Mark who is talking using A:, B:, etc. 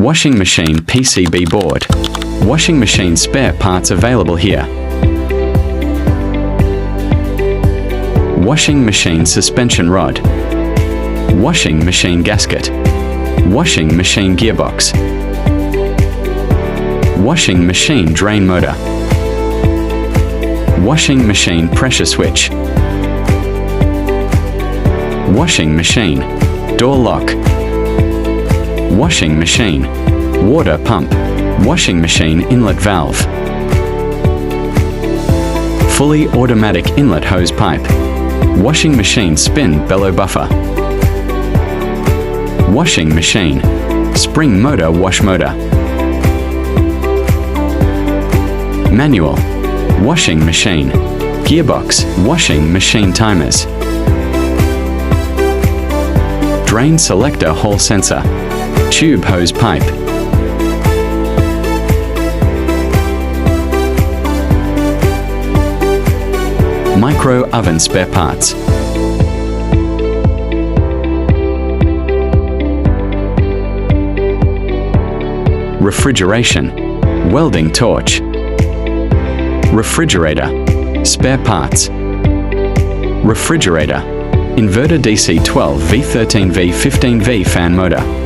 A: Washing machine PCB board. Washing machine spare parts available here. Washing machine suspension rod. Washing machine gasket. Washing machine gearbox. Washing machine drain motor. Washing machine pressure switch. Washing machine door lock. Washing machine water pump. Washing machine inlet valve. Fully automatic inlet hose pipe. Washing machine spin bellow buffer. Washing machine spring motor wash motor. Manual washing machine. Gearbox washing machine timers. Drain selector hole sensor. Tube hose pipe. Micro oven spare parts. Refrigeration welding torch. Refrigerator spare parts. Refrigerator inverter DC 12V13V15V fan motor.